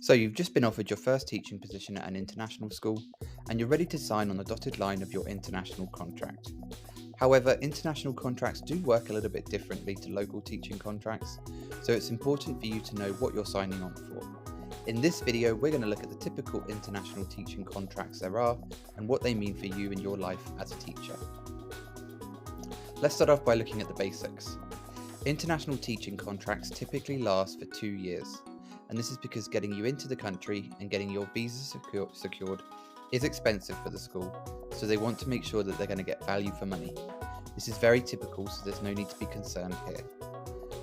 So you've just been offered your first teaching position at an international school and you're ready to sign on the dotted line of your international contract. However, international contracts do work a little bit differently to local teaching contracts, so it's important for you to know what you're signing on for. In this video, we're going to look at the typical international teaching contracts there are and what they mean for you in your life as a teacher. Let's start off by looking at the basics. International teaching contracts typically last for 2 years, and this is because getting you into the country and getting your visa secured is expensive for the school, so they want to make sure that they're going to get value for money. This is very typical, so there's no need to be concerned here.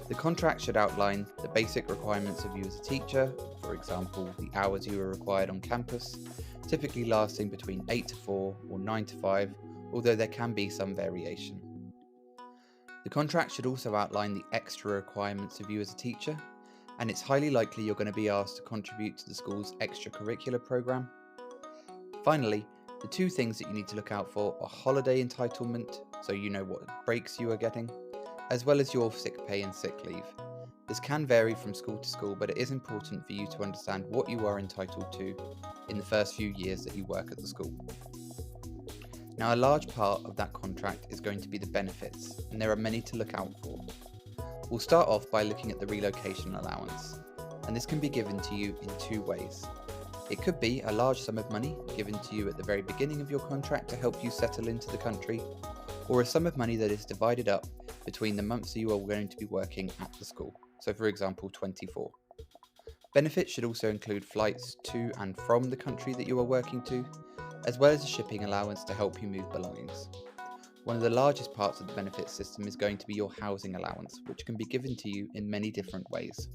The contract should outline the basic requirements of you as a teacher, for example, the hours you are required on campus, typically lasting between 8 to 4 or 9 to 5, although there can be some variation. The contract should also outline the extra requirements of you as a teacher, and it's highly likely you're going to be asked to contribute to the school's extracurricular program. Finally, the two things that you need to look out for are holiday entitlement, so you know what breaks you are getting, as well as your sick pay and sick leave. This can vary from school to school, but it is important for you to understand what you are entitled to in the first few years that you work at the school. Now, a large part of that contract is going to be the benefits, and there are many to look out for. We'll start off by looking at the relocation allowance, and this can be given to you in two ways. It could be a large sum of money given to you at the very beginning of your contract to help you settle into the country, or a sum of money that is divided up between the months you are going to be working at the school, so for example 24. Benefits should also include flights to and from the country that you are working to, as well as a shipping allowance to help you move belongings. One of the largest parts of the benefits system is going to be your housing allowance, which can be given to you in many different ways.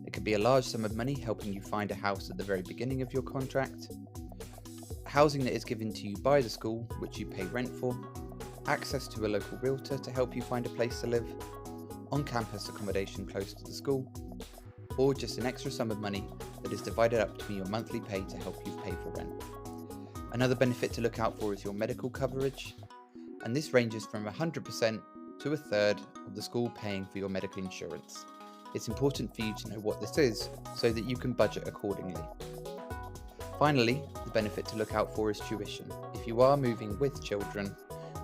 It could be a large sum of money helping you find a house at the very beginning of your contract, housing that is given to you by the school, which you pay rent for, access to a local realtor to help you find a place to live, on-campus accommodation close to the school, or just an extra sum of money that is divided up between your monthly pay to help you pay for rent. Another benefit to look out for is your medical coverage, and this ranges from 100% to a third of the school paying for your medical insurance. It's important for you to know what this is so that you can budget accordingly. Finally, the benefit to look out for is tuition. If you are moving with children,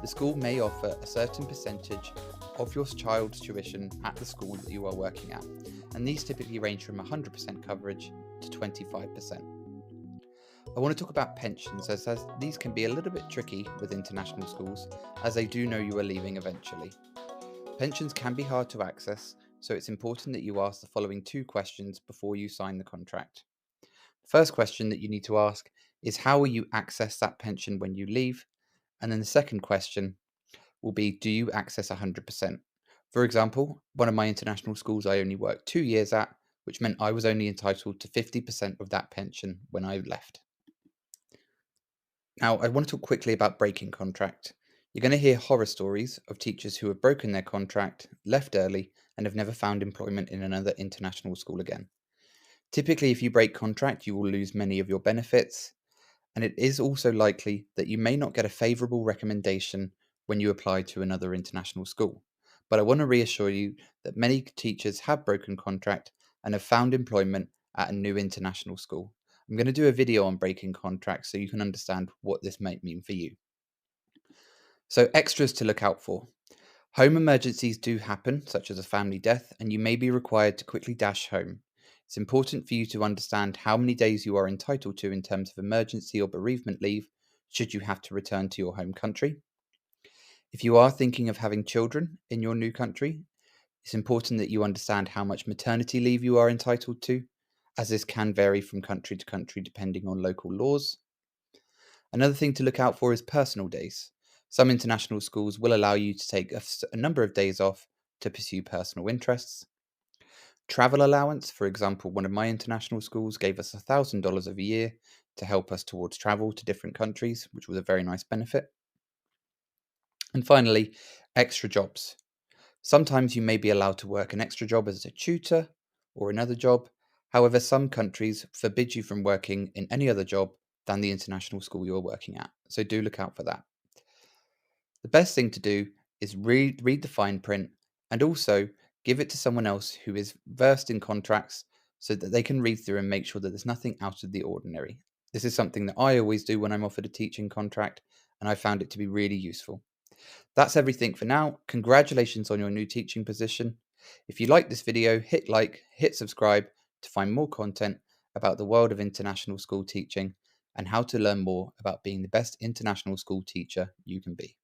the school may offer a certain percentage of your child's tuition at the school that you are working at, and these typically range from 100% coverage to 25%. I want to talk about pensions, as these can be a little bit tricky with international schools, as they do know you are leaving eventually. Pensions can be hard to access, so it's important that you ask the following two questions before you sign the contract. The first question that you need to ask is how will you access that pension when you leave? And then the second question will be, do you access 100%? For example, one of my international schools I only worked 2 years at, which meant I was only entitled to 50% of that pension when I left. Now, I want to talk quickly about breaking contract. You're going to hear horror stories of teachers who have broken their contract, left early, and have never found employment in another international school again. Typically, if you break contract, you will lose many of your benefits, and it is also likely that you may not get a favourable recommendation when you apply to another international school. But I want to reassure you that many teachers have broken contract and have found employment at a new international school. I'm going to do a video on breaking contracts so you can understand what this might mean for you. So, extras to look out for. Home emergencies do happen, such as a family death, and you may be required to quickly dash home. It's important for you to understand how many days you are entitled to in terms of emergency or bereavement leave should you have to return to your home country. If you are thinking of having children in your new country, it's important that you understand how much maternity leave you are entitled to, as this can vary from country to country depending on local laws. Another thing to look out for is personal days. Some international schools will allow you to take a number of days off to pursue personal interests. Travel allowance, for example, one of my international schools gave us $1,000 a year to help us towards travel to different countries, which was a very nice benefit. And finally, extra jobs. Sometimes you may be allowed to work an extra job as a tutor or another job. However, some countries forbid you from working in any other job than the international school you're working at. So do look out for that. The best thing to do is read the fine print and also give it to someone else who is versed in contracts so that they can read through and make sure that there's nothing out of the ordinary. This is something that I always do when I'm offered a teaching contract, and I found it to be really useful. That's everything for now. Congratulations on your new teaching position. If you like this video, hit like, hit subscribe to find more content about the world of international school teaching and how to learn more about being the best international school teacher you can be.